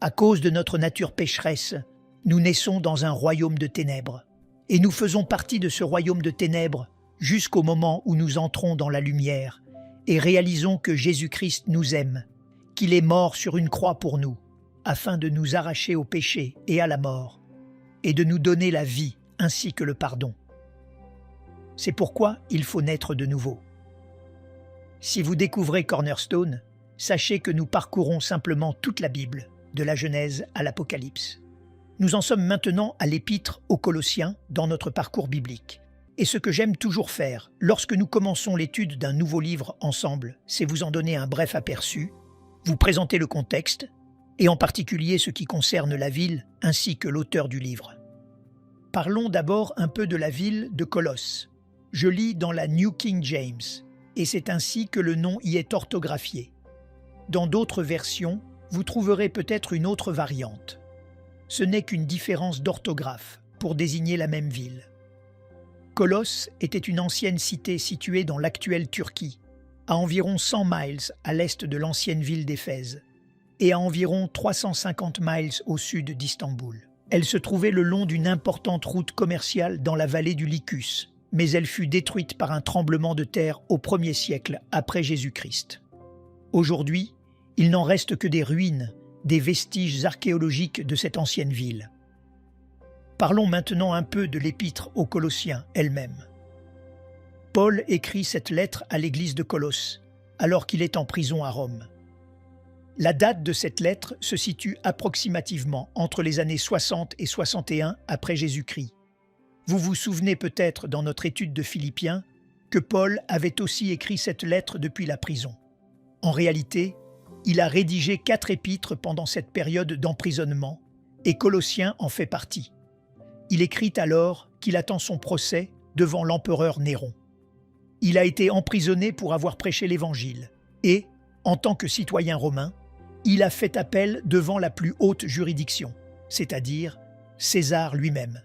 À cause de notre nature pécheresse, nous naissons dans un royaume de ténèbres. Et nous faisons partie de ce royaume de ténèbres jusqu'au moment où nous entrons dans la lumière et réalisons que Jésus-Christ nous aime, qu'il est mort sur une croix pour nous, afin de nous arracher au péché et à la mort, et de nous donner la vie ainsi que le pardon. C'est pourquoi il faut naître de nouveau. Si vous découvrez Cornerstone, sachez que nous parcourons simplement toute la Bible, de la Genèse à l'Apocalypse. Nous en sommes maintenant à l'épître aux Colossiens dans notre parcours biblique. Et ce que j'aime toujours faire lorsque nous commençons l'étude d'un nouveau livre ensemble, c'est vous en donner un bref aperçu, vous présenter le contexte, et en particulier ce qui concerne la ville ainsi que l'auteur du livre. Parlons d'abord un peu de la ville de Colosse. Je lis dans la New King James, et c'est ainsi que le nom y est orthographié. Dans d'autres versions, vous trouverez peut-être une autre variante. Ce n'est qu'une différence d'orthographe pour désigner la même ville. Colosse était une ancienne cité située dans l'actuelle Turquie, à environ 100 miles à l'est de l'ancienne ville d'Éphèse et à environ 350 miles au sud d'Istanbul. Elle se trouvait le long d'une importante route commerciale dans la vallée du Lycus, mais elle fut détruite par un tremblement de terre au 1er siècle après Jésus-Christ. Aujourd'hui, il n'en reste que des ruines, des vestiges archéologiques de cette ancienne ville. Parlons maintenant un peu de l'épître aux Colossiens elle-même. Paul écrit cette lettre à l'église de Colosse, alors qu'il est en prison à Rome. La date de cette lettre se situe approximativement entre les années 60 et 61 après Jésus-Christ. Vous vous souvenez peut-être dans notre étude de Philippiens que Paul avait aussi écrit cette lettre depuis la prison. En réalité, il a rédigé 4 épîtres pendant cette période d'emprisonnement, et Colossiens en fait partie. Il écrit alors qu'il attend son procès devant l'empereur Néron. Il a été emprisonné pour avoir prêché l'Évangile, et, en tant que citoyen romain, il a fait appel devant la plus haute juridiction, c'est-à-dire César lui-même.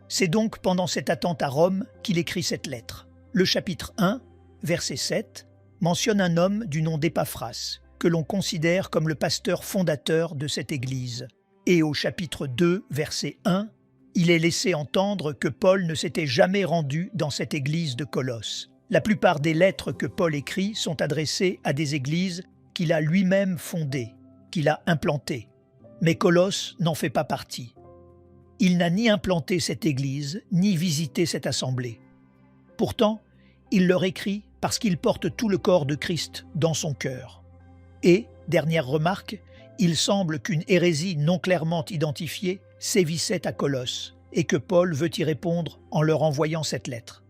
C'est donc pendant cette attente à Rome qu'il écrit cette lettre. Le chapitre 1, verset 7, mentionne un homme du nom d'Épaphras, que l'on considère comme le pasteur fondateur de cette église. Et au chapitre 2, verset 1, il est laissé entendre que Paul ne s'était jamais rendu dans cette église de Colosse. La plupart des lettres que Paul écrit sont adressées à des églises qu'il a lui-même fondées, qu'il a implantées. Mais Colosse n'en fait pas partie. Il n'a ni implanté cette église, ni visité cette assemblée. Pourtant, il leur écrit parce qu'il porte tout le corps de Christ dans son cœur. Et, dernière remarque, il semble qu'une hérésie non clairement identifiée sévissait à Colosse et que Paul veut y répondre en leur envoyant cette lettre.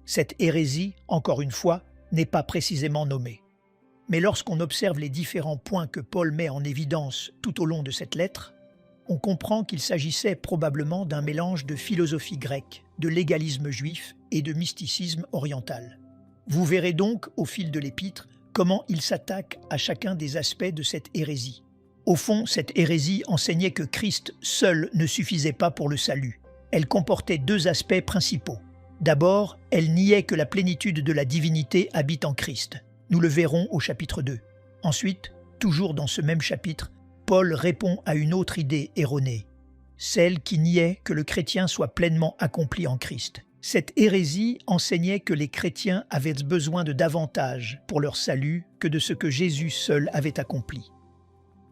Cette hérésie, encore une fois, n'est pas précisément nommée. Mais lorsqu'on observe les différents points que Paul met en évidence tout au long de cette lettre, on comprend qu'il s'agissait probablement d'un mélange de philosophie grecque, de légalisme juif et de mysticisme oriental. Vous verrez donc, au fil de l'épître, comment il s'attaque à chacun des aspects de cette hérésie. Au fond, cette hérésie enseignait que Christ seul ne suffisait pas pour le salut. Elle comportait 2 aspects principaux. D'abord, elle niait que la plénitude de la divinité habite en Christ. Nous le verrons au chapitre 2. Ensuite, toujours dans ce même chapitre, Paul répond à une autre idée erronée, celle qui niait que le chrétien soit pleinement accompli en Christ. Cette hérésie enseignait que les chrétiens avaient besoin de davantage pour leur salut que de ce que Jésus seul avait accompli.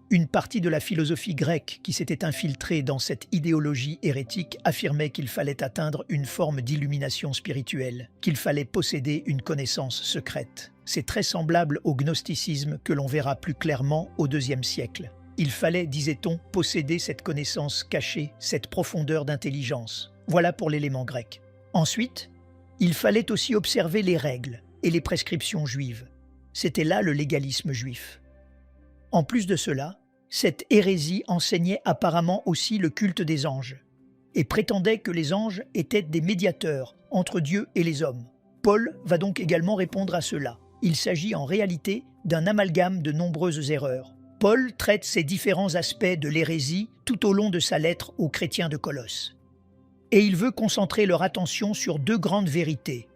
Une partie de la philosophie grecque qui s'était infiltrée dans cette idéologie hérétique affirmait qu'il fallait atteindre une forme d'illumination spirituelle, qu'il fallait posséder une connaissance secrète. C'est très semblable au gnosticisme que l'on verra plus clairement au IIe siècle. Il fallait, disait-on, posséder cette connaissance cachée, cette profondeur d'intelligence. Voilà pour l'élément grec. Ensuite, il fallait aussi observer les règles et les prescriptions juives. C'était là le légalisme juif. En plus de cela, cette hérésie enseignait apparemment aussi le culte des anges et prétendait que les anges étaient des médiateurs entre Dieu et les hommes. Paul va donc également répondre à cela. Il s'agit en réalité d'un amalgame de nombreuses erreurs. Paul traite ces différents aspects de l'hérésie tout au long de sa lettre aux chrétiens de Colosse. Et il veut concentrer leur attention sur 2 grandes vérités,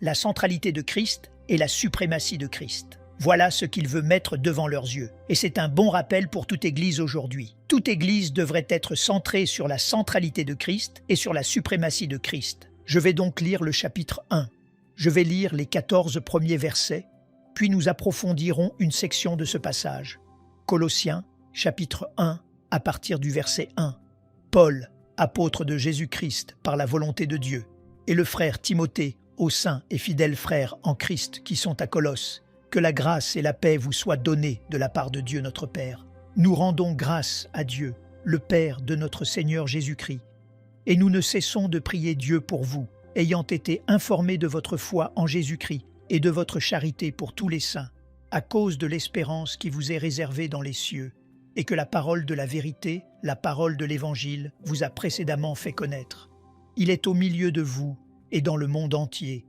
la centralité de Christ et la suprématie de Christ. Voilà ce qu'il veut mettre devant leurs yeux. Et c'est un bon rappel pour toute Église aujourd'hui. Toute Église devrait être centrée sur la centralité de Christ et sur la suprématie de Christ. Je vais donc lire le chapitre 1. Je vais lire les 14 premiers versets, puis nous approfondirons une section de ce passage. Colossiens, chapitre 1, à partir du verset 1. Paul, apôtre de Jésus-Christ par la volonté de Dieu, et le frère Timothée, aux saints et fidèles frères en Christ qui sont à Colosse, que la grâce et la paix vous soient données de la part de Dieu notre Père. Nous rendons grâce à Dieu, le Père de notre Seigneur Jésus-Christ, et nous ne cessons de prier Dieu pour vous, ayant été informés de votre foi en Jésus-Christ et de votre charité pour tous les saints, à cause de l'espérance qui vous est réservée dans les cieux, et que la parole de la vérité, la parole de l'Évangile, vous a précédemment fait connaître. Il est au milieu de vous et dans le monde entier.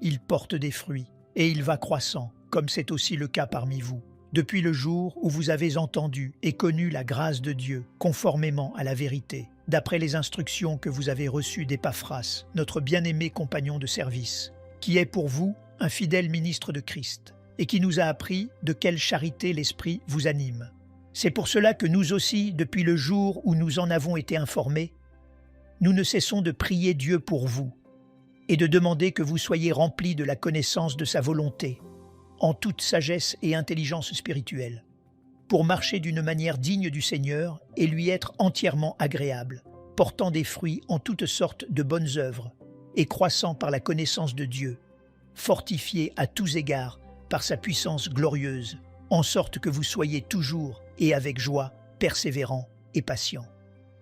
Il porte des fruits, et il va croissant, comme c'est aussi le cas parmi vous, depuis le jour où vous avez entendu et connu la grâce de Dieu, conformément à la vérité, d'après les instructions que vous avez reçues d'Épaphras, notre bien-aimé compagnon de service, qui est pour vous un fidèle ministre de Christ, et qui nous a appris de quelle charité l'Esprit vous anime. C'est pour cela que nous aussi, depuis le jour où nous en avons été informés, nous ne cessons de prier Dieu pour vous, et de demander que vous soyez remplis de la connaissance de sa volonté, en toute sagesse et intelligence spirituelle, pour marcher d'une manière digne du Seigneur et lui être entièrement agréable, portant des fruits en toutes sortes de bonnes œuvres et croissant par la connaissance de Dieu, fortifié à tous égards par sa puissance glorieuse, en sorte que vous soyez toujours et avec joie, persévérants et patients.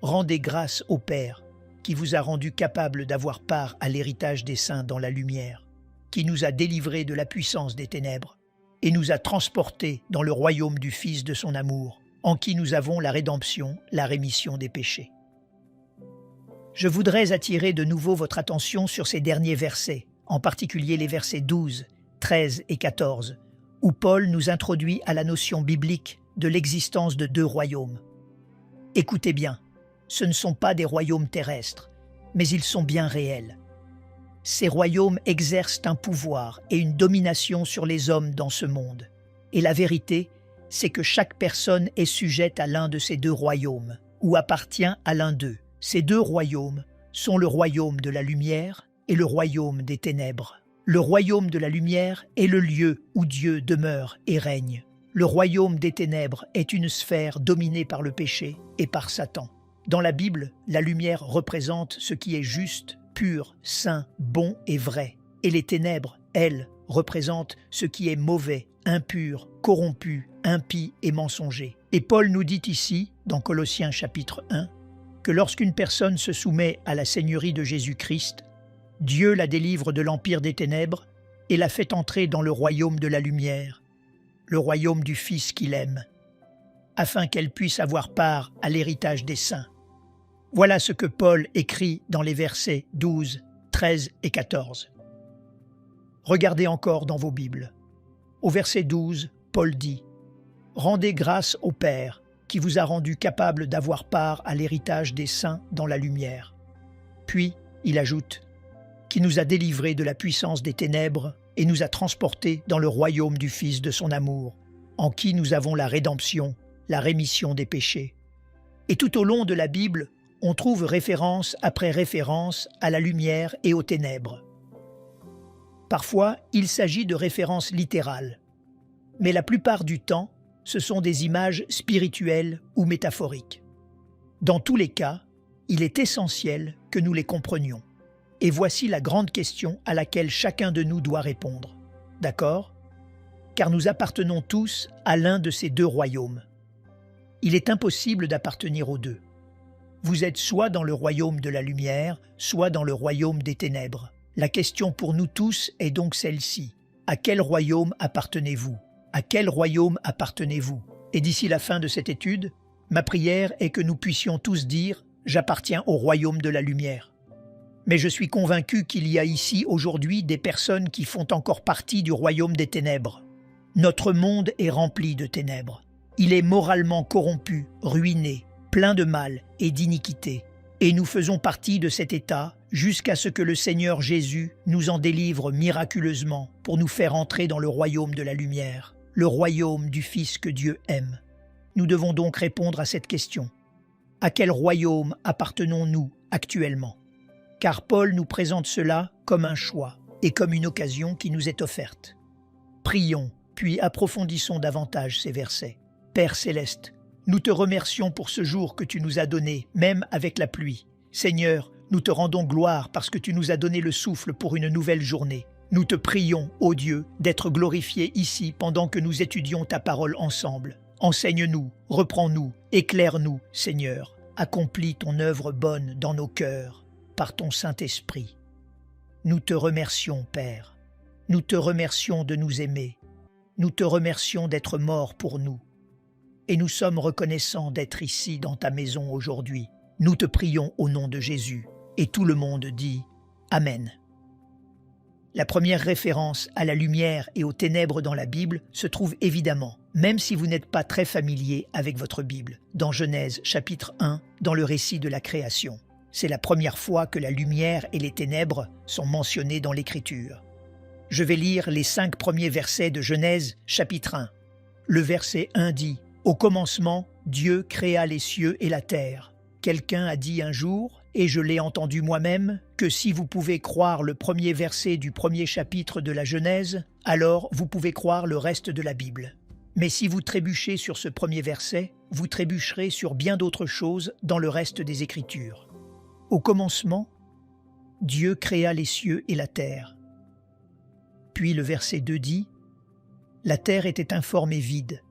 Rendez grâce au Père, qui vous a rendu capable d'avoir part à l'héritage des saints dans la lumière, qui nous a délivrés de la puissance des ténèbres et nous a transportés dans le royaume du Fils de son amour, en qui nous avons la rédemption, la rémission des péchés. Je voudrais attirer de nouveau votre attention sur ces derniers versets, en particulier les versets 12, 13 et 14, où Paul nous introduit à la notion biblique de l'existence de deux royaumes. Écoutez bien, ce ne sont pas des royaumes terrestres, mais ils sont bien réels. Ces royaumes exercent un pouvoir et une domination sur les hommes dans ce monde. Et la vérité, c'est que chaque personne est sujette à l'un de ces deux royaumes, ou appartient à l'un d'eux. Ces deux royaumes sont le royaume de la lumière et le royaume des ténèbres. Le royaume de la lumière est le lieu où Dieu demeure et règne. Le royaume des ténèbres est une sphère dominée par le péché et par Satan. Dans la Bible, la lumière représente ce qui est juste, pur, saint, bon et vrai. Et les ténèbres, elles, représentent ce qui est mauvais, impur, corrompu, impie et mensonger. Et Paul nous dit ici, dans Colossiens chapitre 1, que lorsqu'une personne se soumet à la seigneurie de Jésus-Christ, Dieu la délivre de l'empire des ténèbres et la fait entrer dans le royaume de la lumière, le royaume du Fils qu'il aime, afin qu'elle puisse avoir part à l'héritage des saints. Voilà ce que Paul écrit dans les versets 12, 13 et 14. Regardez encore dans vos Bibles. Au verset 12, Paul dit « Rendez grâce au Père qui vous a rendu capable d'avoir part à l'héritage des saints dans la lumière. » Puis, il ajoute « Qui nous a délivrés de la puissance des ténèbres et nous a transportés dans le royaume du Fils de son amour, en qui nous avons la rédemption, la rémission des péchés. » Et tout au long de la Bible, on trouve référence après référence à la lumière et aux ténèbres. Parfois, il s'agit de références littérales, mais la plupart du temps, ce sont des images spirituelles ou métaphoriques. Dans tous les cas, il est essentiel que nous les comprenions. Et voici la grande question à laquelle chacun de nous doit répondre. D'accord ? Car nous appartenons tous à l'un de ces deux royaumes. Il est impossible d'appartenir aux deux. Vous êtes soit dans le royaume de la lumière, soit dans le royaume des ténèbres. La question pour nous tous est donc celle-ci. À quel royaume appartenez-vous ? À quel royaume appartenez-vous ? Et d'ici la fin de cette étude, ma prière est que nous puissions tous dire « J'appartiens au royaume de la lumière ». Mais je suis convaincu qu'il y a ici aujourd'hui des personnes qui font encore partie du royaume des ténèbres. Notre monde est rempli de ténèbres. Il est moralement corrompu, ruiné, plein de mal et d'iniquité. Et nous faisons partie de cet état jusqu'à ce que le Seigneur Jésus nous en délivre miraculeusement pour nous faire entrer dans le royaume de la lumière. le royaume du Fils que Dieu aime. Nous devons donc répondre à cette question. À quel royaume appartenons-nous actuellement? Car Paul nous présente cela comme un choix et comme une occasion qui nous est offerte. Prions, puis approfondissons davantage ces versets. Père céleste, nous te remercions pour ce jour que tu nous as donné, même avec la pluie. Seigneur, nous te rendons gloire parce que tu nous as donné le souffle pour une nouvelle journée. Nous te prions, ô Dieu, d'être glorifié ici pendant que nous étudions ta parole ensemble. Enseigne-nous, reprends-nous, éclaire-nous, Seigneur. Accomplis ton œuvre bonne dans nos cœurs, par ton Saint-Esprit. Nous te remercions, Père. Nous te remercions de nous aimer. Nous te remercions d'être mort pour nous. Et nous sommes reconnaissants d'être ici dans ta maison aujourd'hui. Nous te prions au nom de Jésus. Et tout le monde dit Amen. La première référence à la lumière et aux ténèbres dans la Bible se trouve évidemment, même si vous n'êtes pas très familier avec votre Bible, dans Genèse chapitre 1, dans le récit de la création. C'est la première fois que la lumière et les ténèbres sont mentionnés dans l'Écriture. Je vais lire les 5 premiers versets de Genèse chapitre 1. Le verset 1 dit « Au commencement, Dieu créa les cieux et la terre. Quelqu'un a dit un jour, et je l'ai entendu moi-même, que si vous pouvez croire le premier verset du premier chapitre de la Genèse, alors vous pouvez croire le reste de la Bible. Mais si vous trébuchez sur ce premier verset, vous trébucherez sur bien d'autres choses dans le reste des Écritures. Au commencement, Dieu créa les cieux et la terre. Puis le verset 2 dit « La terre était informe et vide.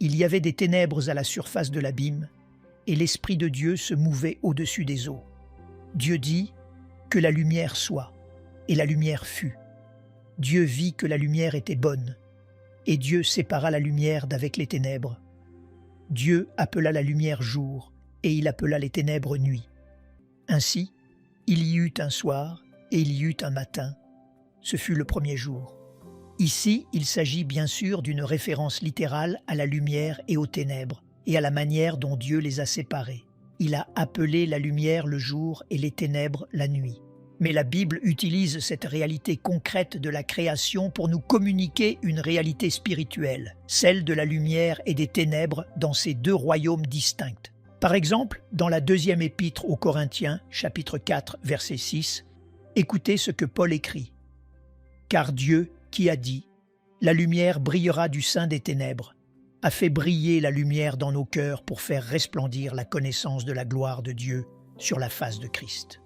Il y avait des ténèbres à la surface de l'abîme, et l'Esprit de Dieu se mouvait au-dessus des eaux. Dieu dit « Que la lumière soit », et la lumière fut. Dieu vit que la lumière était bonne, et Dieu sépara la lumière d'avec les ténèbres. Dieu appela la lumière jour, et il appela les ténèbres nuit. Ainsi, il y eut un soir, et il y eut un matin. Ce fut le premier jour. Ici, il s'agit bien sûr d'une référence littérale à la lumière et aux ténèbres, et à la manière dont Dieu les a séparés. Il a appelé la lumière le jour et les ténèbres la nuit. Mais la Bible utilise cette réalité concrète de la création pour nous communiquer une réalité spirituelle, celle de la lumière et des ténèbres dans ces deux royaumes distincts. Par exemple, dans la deuxième épître aux Corinthiens, chapitre 4, verset 6, écoutez ce que Paul écrit. « Car Dieu, qui a dit, la lumière brillera du sein des ténèbres, a fait briller la lumière dans nos cœurs pour faire resplendir la connaissance de la gloire de Dieu sur la face de Christ. »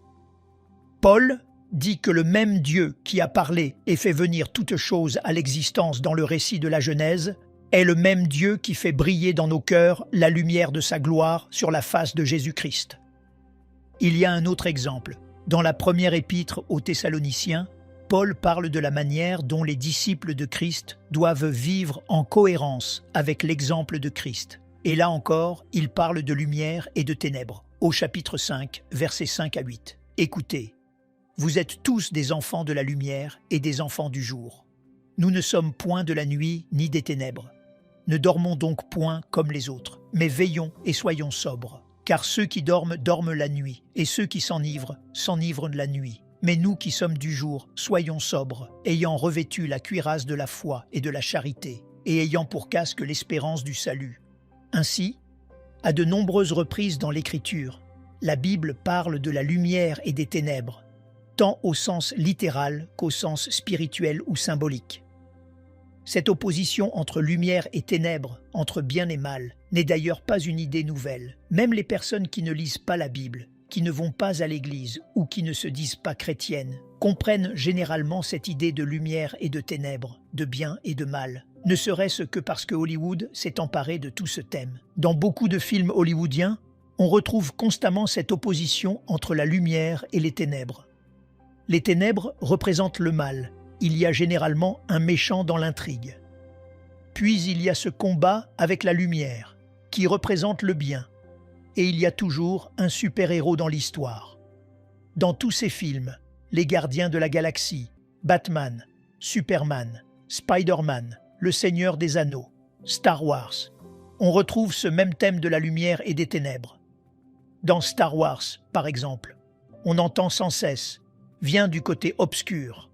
Paul dit que le même Dieu qui a parlé et fait venir toutes choses à l'existence dans le récit de la Genèse est le même Dieu qui fait briller dans nos cœurs la lumière de sa gloire sur la face de Jésus-Christ. Il y a un autre exemple. Dans la première épître aux Thessaloniciens, Paul parle de la manière dont les disciples de Christ doivent vivre en cohérence avec l'exemple de Christ. Et là encore, il parle de lumière et de ténèbres. Au chapitre 5, versets 5 à 8. Écoutez, vous êtes tous des enfants de la lumière et des enfants du jour. Nous ne sommes point de la nuit ni des ténèbres. Ne dormons donc point comme les autres, mais veillons et soyons sobres. Car ceux qui dorment, dorment la nuit, et ceux qui s'enivrent, s'enivrent la nuit. Mais nous qui sommes du jour, soyons sobres, ayant revêtu la cuirasse de la foi et de la charité, et ayant pour casque l'espérance du salut. Ainsi, à de nombreuses reprises dans l'Écriture, la Bible parle de la lumière et des ténèbres, tant au sens littéral qu'au sens spirituel ou symbolique. Cette opposition entre lumière et ténèbres, entre bien et mal, n'est d'ailleurs pas une idée nouvelle. Même les personnes qui ne lisent pas la Bible, qui ne vont pas à l'église ou qui ne se disent pas chrétiennes, comprennent généralement cette idée de lumière et de ténèbres, de bien et de mal, ne serait-ce que parce que Hollywood s'est emparé de tout ce thème. Dans beaucoup de films hollywoodiens, on retrouve constamment cette opposition entre la lumière et les ténèbres. Les ténèbres représentent le mal. Il y a généralement un méchant dans l'intrigue. Puis il y a ce combat avec la lumière, qui représente le bien. Et il y a toujours un super-héros dans l'histoire. Dans tous ces films, les Gardiens de la Galaxie, Batman, Superman, Spider-Man, Le Seigneur des Anneaux, Star Wars, on retrouve ce même thème de la lumière et des ténèbres. Dans Star Wars, par exemple, on entend sans cesse « Viens du côté obscur ».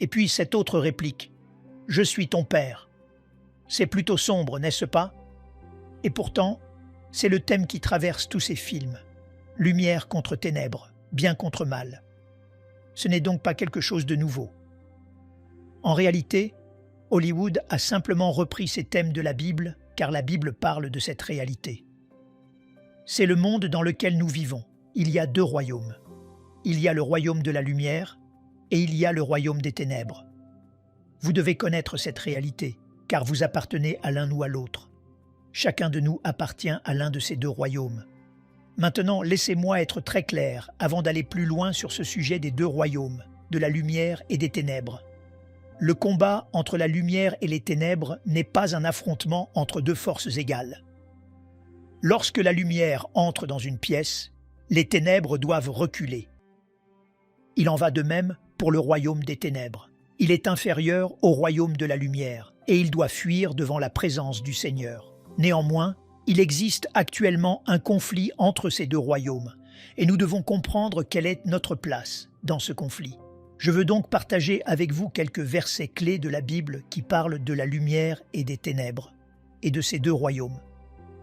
Et puis cette autre réplique « Je suis ton père ». C'est plutôt sombre, n'est-ce pas? Et pourtant, c'est le thème qui traverse tous ces films. Lumière contre ténèbres, bien contre mal. Ce n'est donc pas quelque chose de nouveau. En réalité, Hollywood a simplement repris ces thèmes de la Bible car la Bible parle de cette réalité. C'est le monde dans lequel nous vivons. Il y a deux royaumes. Il y a le royaume de la lumière et il y a le royaume des ténèbres. Vous devez connaître cette réalité, car vous appartenez à l'un ou à l'autre. Chacun de nous appartient à l'un de ces deux royaumes. Maintenant, laissez-moi être très clair avant d'aller plus loin sur ce sujet des deux royaumes, de la lumière et des ténèbres. Le combat entre la lumière et les ténèbres n'est pas un affrontement entre deux forces égales. Lorsque la lumière entre dans une pièce, les ténèbres doivent reculer. Il en va de même pour le royaume des ténèbres. Il est inférieur au royaume de la lumière et il doit fuir devant la présence du Seigneur. Néanmoins, il existe actuellement un conflit entre ces deux royaumes et nous devons comprendre quelle est notre place dans ce conflit. Je veux donc partager avec vous quelques versets clés de la Bible qui parlent de la lumière et des ténèbres et de ces deux royaumes.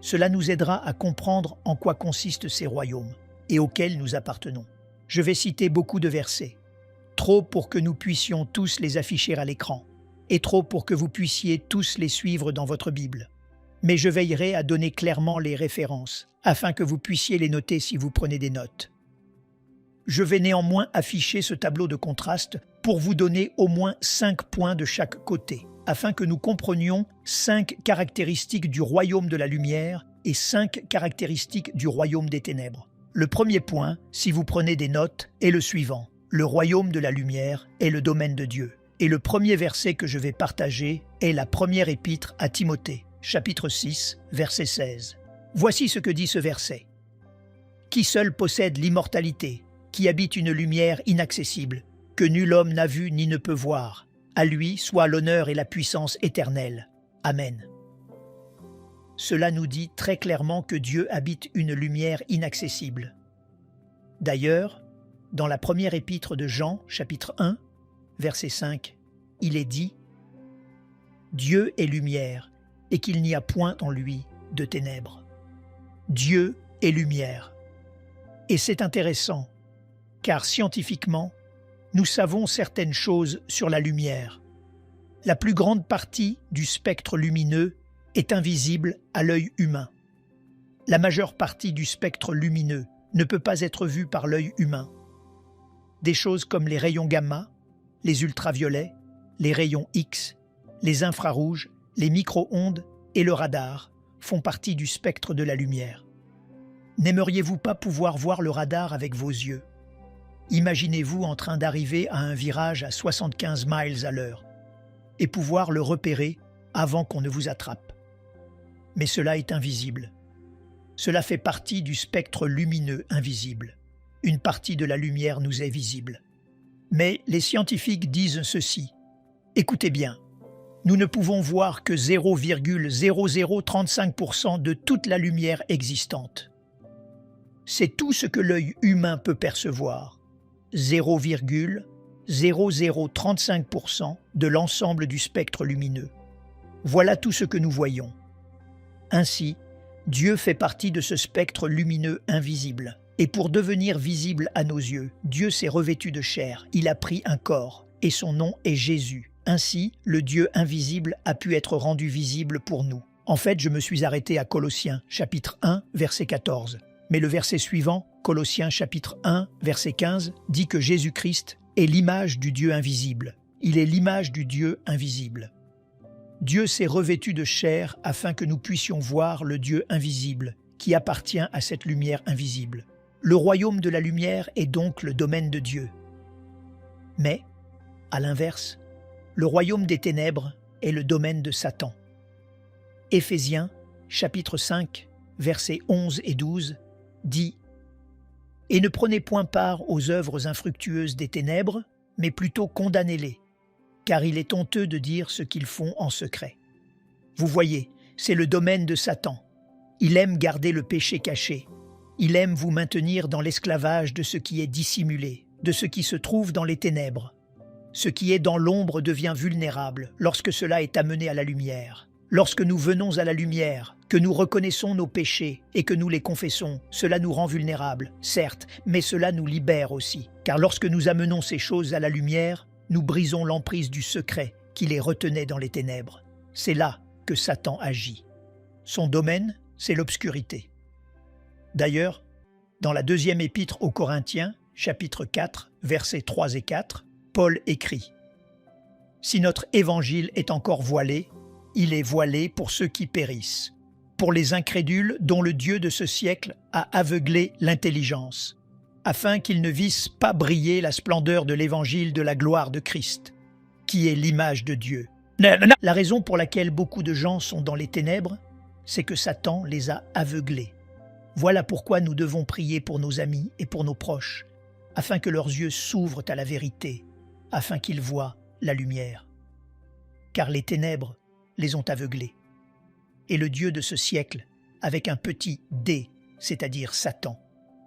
Cela nous aidera à comprendre en quoi consistent ces royaumes et auxquels nous appartenons. Je vais citer beaucoup de versets, trop pour que nous puissions tous les afficher à l'écran, et trop pour que vous puissiez tous les suivre dans votre Bible. Mais je veillerai à donner clairement les références, afin que vous puissiez les noter si vous prenez des notes. Je vais néanmoins afficher ce tableau de contraste pour vous donner au moins 5 points de chaque côté, afin que nous comprenions 5 caractéristiques du royaume de la lumière et 5 caractéristiques du royaume des ténèbres. Le premier point, si vous prenez des notes, est le suivant. Le royaume de la lumière est le domaine de Dieu. Et le premier verset que je vais partager est la première épître à Timothée, chapitre 6, verset 16. Voici ce que dit ce verset. « Qui seul possède l'immortalité, qui habite une lumière inaccessible, que nul homme n'a vu ni ne peut voir. À lui soit l'honneur et la puissance éternelle. Amen. » Cela nous dit très clairement que Dieu habite une lumière inaccessible. D'ailleurs, dans la première épître de Jean, chapitre 1, verset 5, il est dit « Dieu est lumière, et qu'il n'y a point en lui de ténèbres. » Dieu est lumière. Et c'est intéressant, car scientifiquement, nous savons certaines choses sur la lumière. La plus grande partie du spectre lumineux est invisible à l'œil humain. La majeure partie du spectre lumineux ne peut pas être vue par l'œil humain. Des choses comme les rayons gamma, les ultraviolets, les rayons X, les infrarouges, les micro-ondes et le radar font partie du spectre de la lumière. N'aimeriez-vous pas pouvoir voir le radar avec vos yeux? Imaginez-vous en train d'arriver à un virage à 75 miles à l'heure et pouvoir le repérer avant qu'on ne vous attrape. Mais cela est invisible. Cela fait partie du spectre lumineux invisible. Une partie de la lumière nous est visible. Mais les scientifiques disent ceci. Écoutez bien, nous ne pouvons voir que 0,0035% de toute la lumière existante. C'est tout ce que l'œil humain peut percevoir. 0,0035% de l'ensemble du spectre lumineux. Voilà tout ce que nous voyons. Ainsi, Dieu fait partie de ce spectre lumineux invisible. Et pour devenir visible à nos yeux, Dieu s'est revêtu de chair, il a pris un corps, et son nom est Jésus. Ainsi, le Dieu invisible a pu être rendu visible pour nous. En fait, je me suis arrêté à Colossiens, chapitre 1, verset 14. Mais le verset suivant, Colossiens chapitre 1, verset 15, dit que Jésus-Christ est l'image du Dieu invisible. Il est l'image du Dieu invisible. Dieu s'est revêtu de chair afin que nous puissions voir le Dieu invisible, qui appartient à cette lumière invisible. Le royaume de la lumière est donc le domaine de Dieu. Mais, à l'inverse, le royaume des ténèbres est le domaine de Satan. Éphésiens, chapitre 5, versets 11 et 12, dit « Et ne prenez point part aux œuvres infructueuses des ténèbres, mais plutôt condamnez-les, car il est honteux de dire ce qu'ils font en secret. » Vous voyez, c'est le domaine de Satan. Il aime garder le péché caché. Il aime vous maintenir dans l'esclavage de ce qui est dissimulé, de ce qui se trouve dans les ténèbres. Ce qui est dans l'ombre devient vulnérable lorsque cela est amené à la lumière. Lorsque nous venons à la lumière, que nous reconnaissons nos péchés et que nous les confessons, cela nous rend vulnérables, certes, mais cela nous libère aussi. Car lorsque nous amenons ces choses à la lumière, nous brisons l'emprise du secret qui les retenait dans les ténèbres. C'est là que Satan agit. Son domaine, c'est l'obscurité. D'ailleurs, dans la deuxième épître aux Corinthiens, chapitre 4, versets 3 et 4, Paul écrit « Si notre évangile est encore voilé, il est voilé pour ceux qui périssent, pour les incrédules dont le Dieu de ce siècle a aveuglé l'intelligence, afin qu'ils ne vissent pas briller la splendeur de l'évangile de la gloire de Christ, qui est l'image de Dieu. » La raison pour laquelle beaucoup de gens sont dans les ténèbres, c'est que Satan les a aveuglés. Voilà pourquoi nous devons prier pour nos amis et pour nos proches, afin que leurs yeux s'ouvrent à la vérité, afin qu'ils voient la lumière. Car les ténèbres les ont aveuglés. Et le Dieu de ce siècle, avec un petit « d », c'est-à-dire Satan,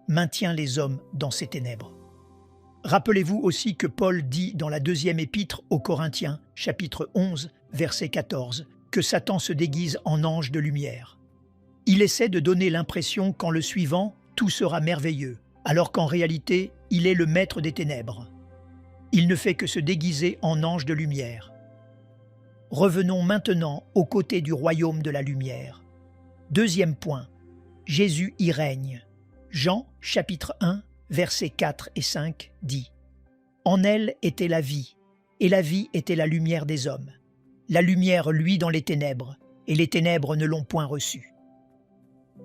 maintient les hommes dans ces ténèbres. Rappelez-vous aussi que Paul dit dans la deuxième épître aux Corinthiens, chapitre 11, verset 14, que Satan se déguise en ange de lumière. Il essaie de donner l'impression qu'en le suivant, tout sera merveilleux, alors qu'en réalité, il est le maître des ténèbres. Il ne fait que se déguiser en ange de lumière. Revenons maintenant aux côtés du royaume de la lumière. Deuxième point, Jésus y règne. Jean, chapitre 1, versets 4 et 5 dit « En elle était la vie, et la vie était la lumière des hommes. La lumière luit dans les ténèbres, et les ténèbres ne l'ont point reçue. »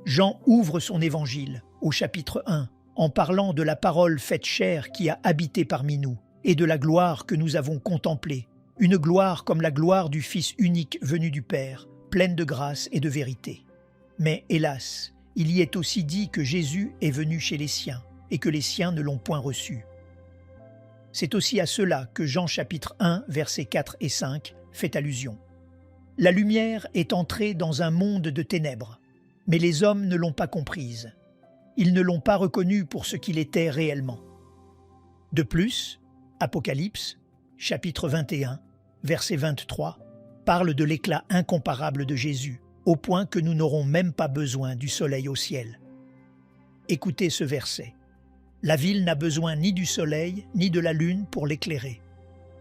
Jean ouvre son évangile, au chapitre 1, en parlant de la parole faite chair qui a habité parmi nous, et de la gloire que nous avons contemplée, une gloire comme la gloire du Fils unique venu du Père, pleine de grâce et de vérité. Mais hélas, il y est aussi dit que Jésus est venu chez les siens, et que les siens ne l'ont point reçu. C'est aussi à cela que Jean chapitre 1, versets 4 et 5 fait allusion. La lumière est entrée dans un monde de ténèbres, mais les hommes ne l'ont pas comprise. Ils ne l'ont pas reconnu pour ce qu'il était réellement. De plus, Apocalypse, chapitre 21, verset 23, parle de l'éclat incomparable de Jésus, au point que nous n'aurons même pas besoin du soleil au ciel. Écoutez ce verset. La ville n'a besoin ni du soleil ni de la lune pour l'éclairer,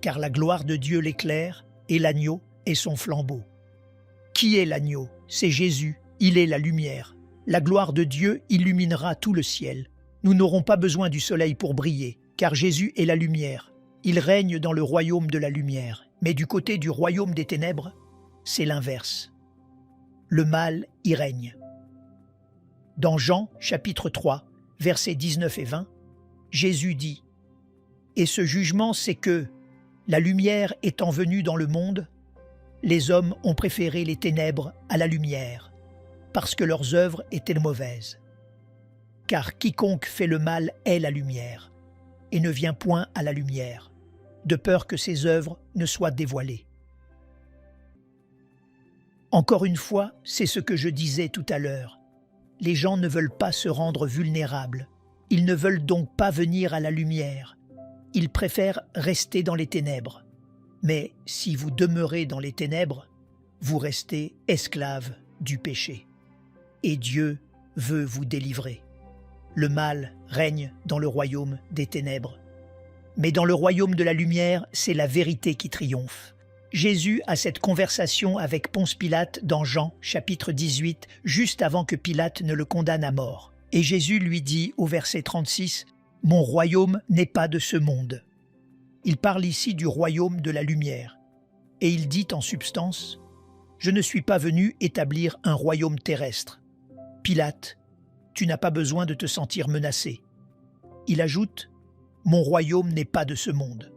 car la gloire de Dieu l'éclaire et l'agneau est son flambeau. Qui est l'agneau? C'est Jésus, il est la lumière. La gloire de Dieu illuminera tout le ciel. Nous n'aurons pas besoin du soleil pour briller, car Jésus est la lumière. Il règne dans le royaume de la lumière. Mais du côté du royaume des ténèbres, c'est l'inverse. Le mal y règne. Dans Jean, chapitre 3, versets 19 et 20, Jésus dit « Et ce jugement, c'est que, la lumière étant venue dans le monde, les hommes ont préféré les ténèbres à la lumière, parce que leurs œuvres étaient mauvaises. Car quiconque fait le mal est la lumière, et ne vient point à la lumière, de peur que ses œuvres ne soient dévoilées. » Encore une fois, c'est ce que je disais tout à l'heure. Les gens ne veulent pas se rendre vulnérables. Ils ne veulent donc pas venir à la lumière. Ils préfèrent rester dans les ténèbres. Mais si vous demeurez dans les ténèbres, vous restez esclaves du péché. Et Dieu veut vous délivrer. Le mal règne dans le royaume des ténèbres. Mais dans le royaume de la lumière, c'est la vérité qui triomphe. Jésus a cette conversation avec Ponce Pilate dans Jean, chapitre 18, juste avant que Pilate ne le condamne à mort. Et Jésus lui dit au verset 36, « Mon royaume n'est pas de ce monde. » Il parle ici du royaume de la lumière. Et il dit en substance, « Je ne suis pas venu établir un royaume terrestre. » Pilate, tu n'as pas besoin de te sentir menacé. Il ajoute, « Mon royaume n'est pas de ce monde. »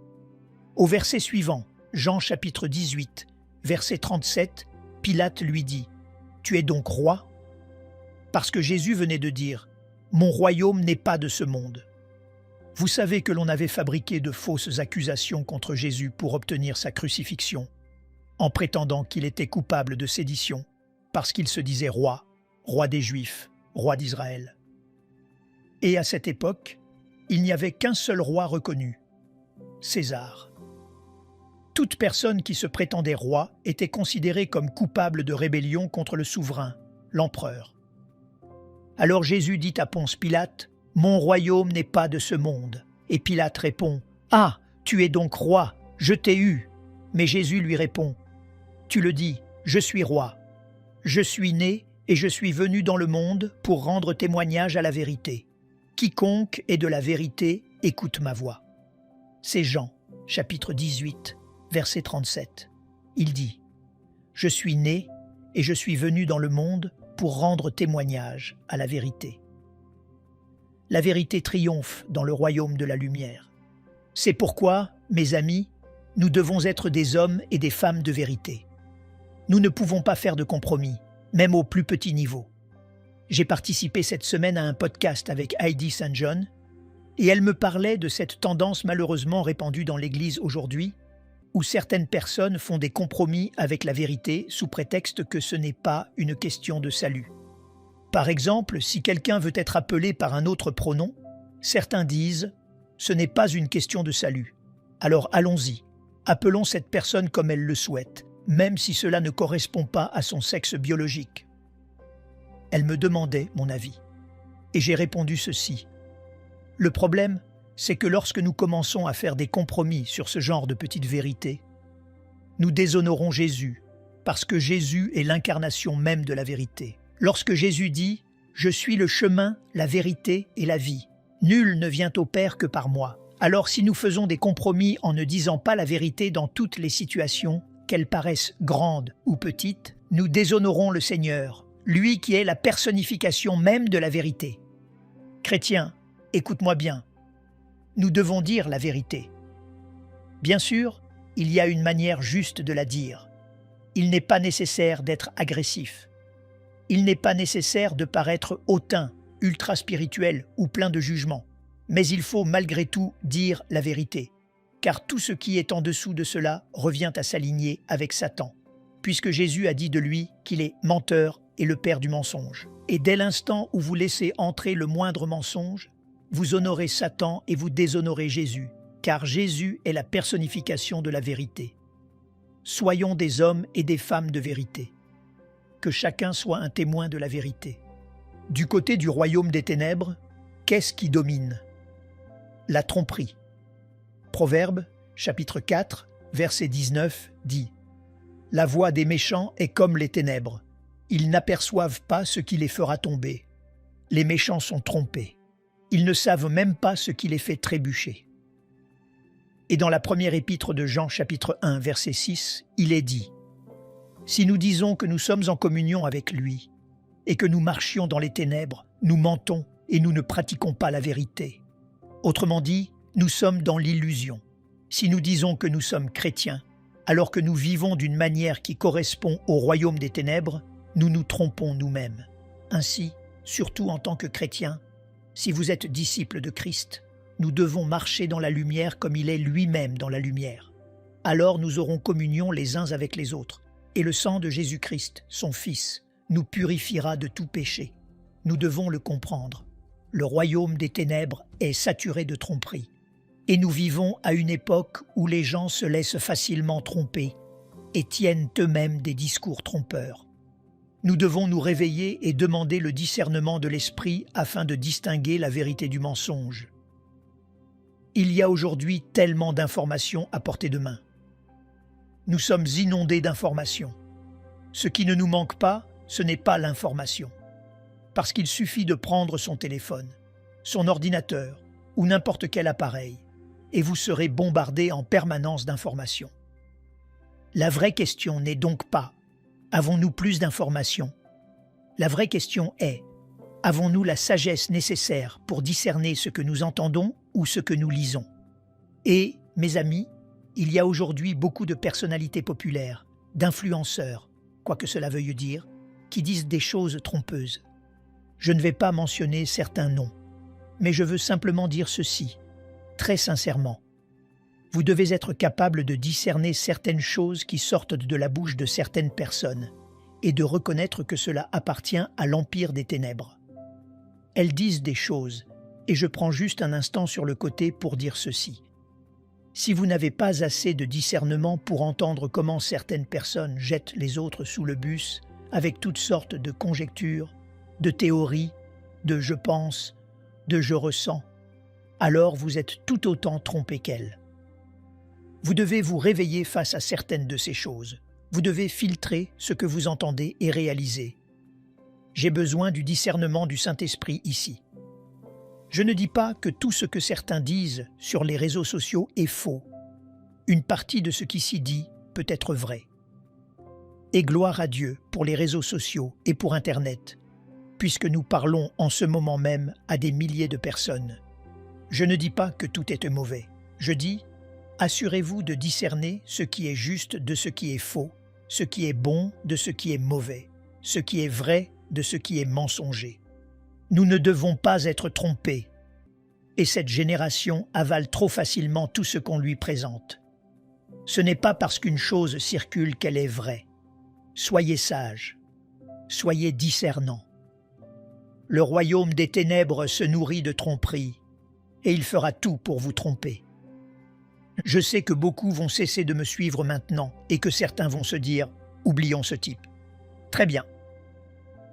Au verset suivant, Jean chapitre 18, verset 37, Pilate lui dit « Tu es donc roi ?» Parce que Jésus venait de dire « Mon royaume n'est pas de ce monde. » Vous savez que l'on avait fabriqué de fausses accusations contre Jésus pour obtenir sa crucifixion, en prétendant qu'il était coupable de sédition, parce qu'il se disait roi, roi des Juifs, roi d'Israël. Et à cette époque, il n'y avait qu'un seul roi reconnu, César. Toute personne qui se prétendait roi était considérée comme coupable de rébellion contre le souverain, l'empereur. Alors Jésus dit à Ponce Pilate, « Mon royaume n'est pas de ce monde. » Et Pilate répond, « Ah, tu es donc roi, je t'ai eu. » Mais Jésus lui répond, « Tu le dis, je suis roi. Je suis né et je suis venu dans le monde pour rendre témoignage à la vérité. Quiconque est de la vérité écoute ma voix. » C'est Jean, chapitre 18, verset 37. Il dit, « Je suis né et je suis venu dans le monde pour rendre témoignage à la vérité. » La vérité triomphe dans le royaume de la lumière. C'est pourquoi, mes amis, nous devons être des hommes et des femmes de vérité. Nous ne pouvons pas faire de compromis, même au plus petit niveau. J'ai participé cette semaine à un podcast avec Heidi St. John, et elle me parlait de cette tendance malheureusement répandue dans l'Église aujourd'hui, où certaines personnes font des compromis avec la vérité sous prétexte que ce n'est pas une question de salut. Par exemple, si quelqu'un veut être appelé par un autre pronom, certains disent « ce n'est pas une question de salut ». Alors allons-y, appelons cette personne comme elle le souhaite, même si cela ne correspond pas à son sexe biologique. Elle me demandait mon avis, et j'ai répondu ceci. Le problème, c'est que lorsque nous commençons à faire des compromis sur ce genre de petites vérités, nous déshonorons Jésus, parce que Jésus est l'incarnation même de la vérité. Lorsque Jésus dit « Je suis le chemin, la vérité et la vie. Nul ne vient au Père que par moi. » Alors si nous faisons des compromis en ne disant pas la vérité dans toutes les situations, qu'elles paraissent grandes ou petites, nous déshonorons le Seigneur, lui qui est la personnification même de la vérité. Chrétien, écoute-moi bien. Nous devons dire la vérité. Bien sûr, il y a une manière juste de la dire. Il n'est pas nécessaire d'être agressif. Il n'est pas nécessaire de paraître hautain, ultra-spirituel ou plein de jugement. Mais il faut malgré tout dire la vérité, car tout ce qui est en dessous de cela revient à s'aligner avec Satan, puisque Jésus a dit de lui qu'il est menteur et le père du mensonge. Et dès l'instant où vous laissez entrer le moindre mensonge, vous honorez Satan et vous déshonorez Jésus, car Jésus est la personnification de la vérité. Soyons des hommes et des femmes de vérité. Que chacun soit un témoin de la vérité. Du côté du royaume des ténèbres, qu'est-ce qui domine? La tromperie. Proverbe, chapitre 4, verset 19, dit « La voie des méchants est comme les ténèbres. Ils n'aperçoivent pas ce qui les fera tomber. Les méchants sont trompés. Ils ne savent même pas ce qui les fait trébucher. » Et dans la première épître de Jean, chapitre 1, verset 6, il est dit « Si nous disons que nous sommes en communion avec lui et que nous marchions dans les ténèbres, nous mentons et nous ne pratiquons pas la vérité. Autrement dit, nous sommes dans l'illusion. Si nous disons que nous sommes chrétiens, alors que nous vivons d'une manière qui correspond au royaume des ténèbres, nous nous trompons nous-mêmes. Ainsi, surtout en tant que chrétiens, si vous êtes disciples de Christ, nous devons marcher dans la lumière comme il est lui-même dans la lumière. Alors nous aurons communion les uns avec les autres, et le sang de Jésus-Christ, son Fils, nous purifiera de tout péché. Nous devons le comprendre. Le royaume des ténèbres est saturé de tromperie. Et nous vivons à une époque où les gens se laissent facilement tromper et tiennent eux-mêmes des discours trompeurs. Nous devons nous réveiller et demander le discernement de l'esprit afin de distinguer la vérité du mensonge. Il y a aujourd'hui tellement d'informations à portée de main. Nous sommes inondés d'informations. Ce qui ne nous manque pas, ce n'est pas l'information. Parce qu'il suffit de prendre son téléphone, son ordinateur ou n'importe quel appareil, et vous serez bombardé en permanence d'informations. La vraie question n'est donc pas « avons-nous plus d'informations ?» La vraie question est « avons-nous la sagesse nécessaire pour discerner ce que nous entendons ou ce que nous lisons ?» Et, mes amis, il y a aujourd'hui beaucoup de personnalités populaires, d'influenceurs, quoi que cela veuille dire, qui disent des choses trompeuses. Je ne vais pas mentionner certains noms, mais je veux simplement dire ceci, très sincèrement. Vous devez être capable de discerner certaines choses qui sortent de la bouche de certaines personnes et de reconnaître que cela appartient à l'empire des ténèbres. Elles disent des choses, et je prends juste un instant sur le côté pour dire ceci. Si vous n'avez pas assez de discernement pour entendre comment certaines personnes jettent les autres sous le bus avec toutes sortes de conjectures, de théories, de « je pense », de « je ressens », alors vous êtes tout autant trompé qu'elles. Vous devez vous réveiller face à certaines de ces choses. Vous devez filtrer ce que vous entendez et réaliser. J'ai besoin du discernement du Saint-Esprit ici. Je ne dis pas que tout ce que certains disent sur les réseaux sociaux est faux. Une partie de ce qui s'y dit peut être vrai. Et gloire à Dieu pour les réseaux sociaux et pour Internet, puisque nous parlons en ce moment même à des milliers de personnes. Je ne dis pas que tout est mauvais. Je dis, assurez-vous de discerner ce qui est juste de ce qui est faux, ce qui est bon de ce qui est mauvais, ce qui est vrai de ce qui est mensonger. Nous ne devons pas être trompés, et cette génération avale trop facilement tout ce qu'on lui présente. Ce n'est pas parce qu'une chose circule qu'elle est vraie. Soyez sages, soyez discernants. Le royaume des ténèbres se nourrit de tromperies, et il fera tout pour vous tromper. Je sais que beaucoup vont cesser de me suivre maintenant et que certains vont se dire « oublions ce type ». Très bien.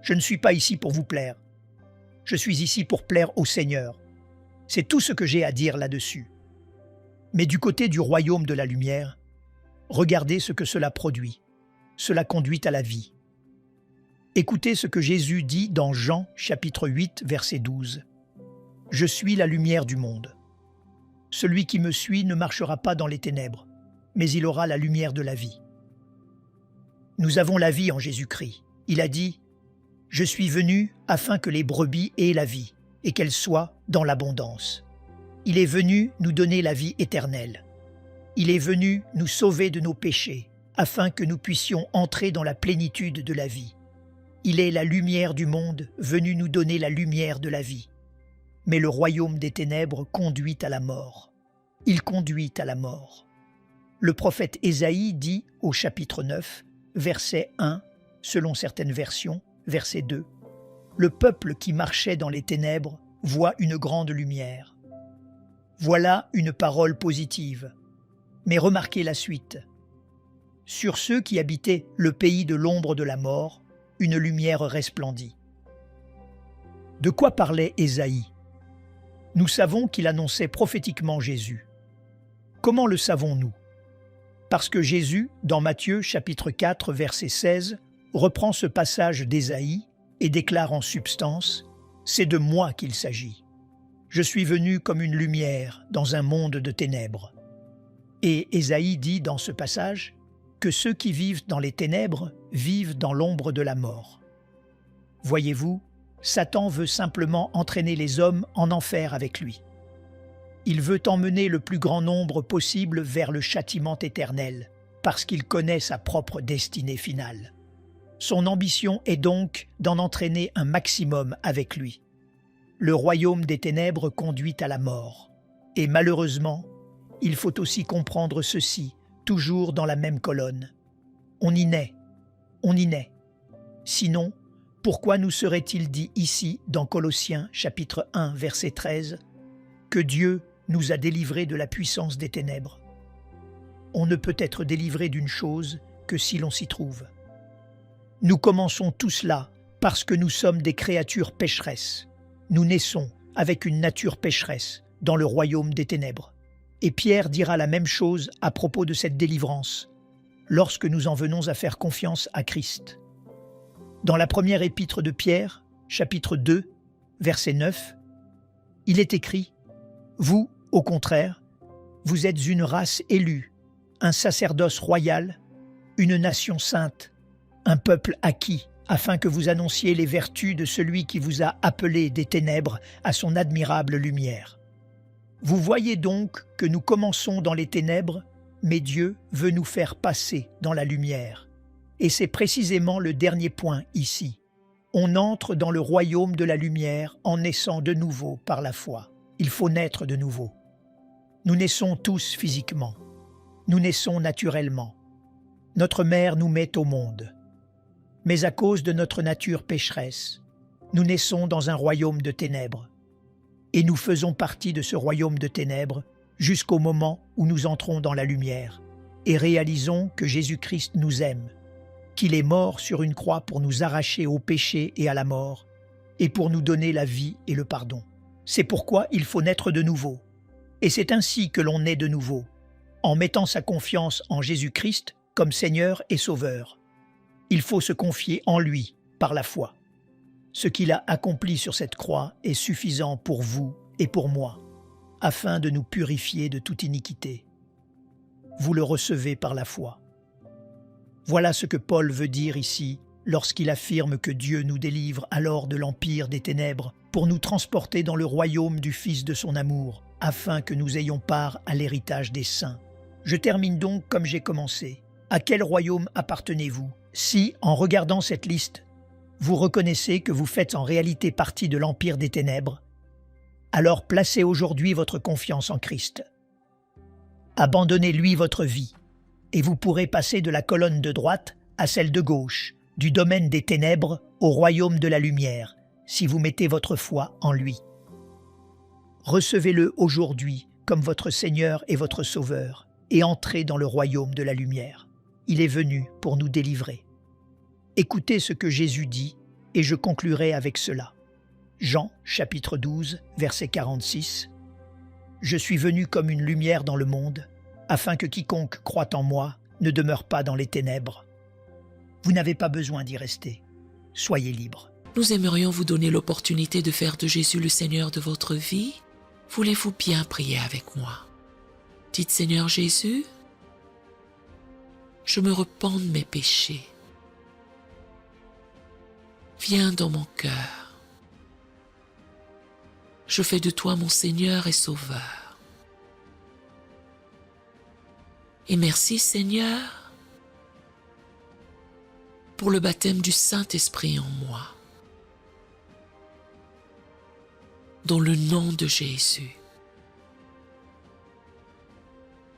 Je ne suis pas ici pour vous plaire. Je suis ici pour plaire au Seigneur. C'est tout ce que j'ai à dire là-dessus. Mais du côté du royaume de la lumière, regardez ce que cela produit. Cela conduit à la vie. Écoutez ce que Jésus dit dans Jean chapitre 8, verset 12. « Je suis la lumière du monde. Celui qui me suit ne marchera pas dans les ténèbres, mais il aura la lumière de la vie. » Nous avons la vie en Jésus-Christ. Il a dit « Je suis venu afin que les brebis aient la vie, et qu'elle soit dans l'abondance. » Il est venu nous donner la vie éternelle. Il est venu nous sauver de nos péchés, afin que nous puissions entrer dans la plénitude de la vie. Il est la lumière du monde, venu nous donner la lumière de la vie. Mais le royaume des ténèbres conduit à la mort. Il conduit à la mort. Le prophète Ésaïe dit au chapitre 9, verset 1, selon certaines versions, verset 2, « Le peuple qui marchait dans les ténèbres voit une grande lumière. » Voilà une parole positive. Mais remarquez la suite. « Sur ceux qui habitaient le pays de l'ombre de la mort, une lumière resplendit. » De quoi parlait Ésaïe? Nous savons qu'il annonçait prophétiquement Jésus. Comment le savons-nous? Parce que Jésus, dans Matthieu chapitre 4, verset 16, reprend ce passage d'Ésaïe et déclare en substance « C'est de moi qu'il s'agit. Je suis venu comme une lumière dans un monde de ténèbres. » Et Ésaïe dit dans ce passage que ceux qui vivent dans les ténèbres vivent dans l'ombre de la mort. Voyez-vous, Satan veut simplement entraîner les hommes en enfer avec lui. Il veut emmener le plus grand nombre possible vers le châtiment éternel, parce qu'il connaît sa propre destinée finale. Son ambition est donc d'en entraîner un maximum avec lui. Le royaume des ténèbres conduit à la mort. Et malheureusement, il faut aussi comprendre ceci, toujours dans la même colonne. On y naît, on y naît. Sinon, pourquoi nous serait-il dit ici, dans Colossiens chapitre 1, verset 13, que Dieu nous a délivrés de la puissance des ténèbres? On ne peut être délivré d'une chose que si l'on s'y trouve. Nous commençons tous là parce que nous sommes des créatures pécheresses. Nous naissons avec une nature pécheresse dans le royaume des ténèbres. Et Pierre dira la même chose à propos de cette délivrance, lorsque nous en venons à faire confiance à Christ. Dans la première épître de Pierre, chapitre 2, verset 9, il est écrit « Vous, au contraire, vous êtes une race élue, un sacerdoce royal, une nation sainte, un peuple acquis, afin que vous annonciez les vertus de celui qui vous a appelés des ténèbres à son admirable lumière. » Vous voyez donc que nous commençons dans les ténèbres, mais Dieu veut nous faire passer dans la lumière. Et c'est précisément le dernier point ici. On entre dans le royaume de la lumière en naissant de nouveau par la foi. Il faut naître de nouveau. Nous naissons tous physiquement. Nous naissons naturellement. Notre mère nous met au monde. Mais à cause de notre nature pécheresse, nous naissons dans un royaume de ténèbres. Et nous faisons partie de ce royaume de ténèbres jusqu'au moment où nous entrons dans la lumière et réalisons que Jésus-Christ nous aime, qu'il est mort sur une croix pour nous arracher au péché et à la mort, et pour nous donner la vie et le pardon. C'est pourquoi il faut naître de nouveau. Et c'est ainsi que l'on naît de nouveau, en mettant sa confiance en Jésus-Christ comme Seigneur et Sauveur. Il faut se confier en lui par la foi. Ce qu'il a accompli sur cette croix est suffisant pour vous et pour moi, afin de nous purifier de toute iniquité. Vous le recevez par la foi. Voilà ce que Paul veut dire ici lorsqu'il affirme que Dieu nous délivre alors de l'empire des ténèbres pour nous transporter dans le royaume du Fils de son amour, afin que nous ayons part à l'héritage des saints. Je termine donc comme j'ai commencé. À quel royaume appartenez-vous? Si, en regardant cette liste, vous reconnaissez que vous faites en réalité partie de l'empire des ténèbres, alors placez aujourd'hui votre confiance en Christ. Abandonnez-lui votre vie, et vous pourrez passer de la colonne de droite à celle de gauche, du domaine des ténèbres au royaume de la lumière, si vous mettez votre foi en lui. Recevez-le aujourd'hui comme votre Seigneur et votre Sauveur, et entrez dans le royaume de la lumière. Il est venu pour nous délivrer. Écoutez ce que Jésus dit, et je conclurai avec cela. Jean, chapitre 12, verset 46. « Je suis venu comme une lumière dans le monde, afin que quiconque croit en moi ne demeure pas dans les ténèbres. » Vous n'avez pas besoin d'y rester. Soyez libre. Nous aimerions vous donner l'opportunité de faire de Jésus le Seigneur de votre vie. Voulez-vous bien prier avec moi? Dites: Seigneur Jésus, je me repens de mes péchés. Viens dans mon cœur. Je fais de toi mon Seigneur et Sauveur. Et merci Seigneur pour le baptême du Saint-Esprit en moi. Dans le nom de Jésus.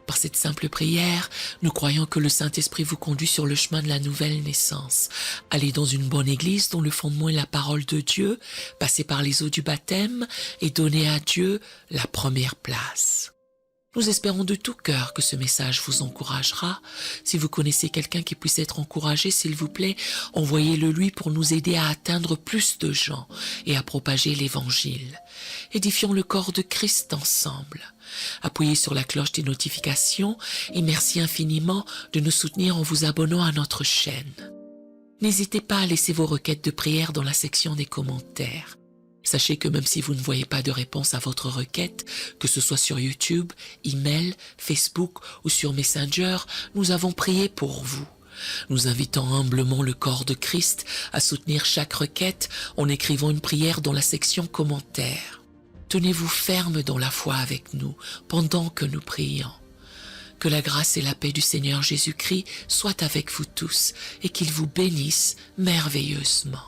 Par cette simple prière, nous croyons que le Saint-Esprit vous conduit sur le chemin de la nouvelle naissance. Allez dans une bonne église dont le fondement est la parole de Dieu, passez par les eaux du baptême et donnez à Dieu la première place. Nous espérons de tout cœur que ce message vous encouragera. Si vous connaissez quelqu'un qui puisse être encouragé, s'il vous plaît, envoyez-le lui pour nous aider à atteindre plus de gens et à propager l'Évangile. Édifions le corps de Christ ensemble. Appuyez sur la cloche des notifications et merci infiniment de nous soutenir en vous abonnant à notre chaîne. N'hésitez pas à laisser vos requêtes de prière dans la section des commentaires. Sachez que même si vous ne voyez pas de réponse à votre requête, que ce soit sur YouTube, email, Facebook ou sur Messenger, nous avons prié pour vous. Nous invitons humblement le corps de Christ à soutenir chaque requête en écrivant une prière dans la section commentaires. Tenez-vous ferme dans la foi avec nous pendant que nous prions. Que la grâce et la paix du Seigneur Jésus-Christ soient avec vous tous et qu'il vous bénisse merveilleusement.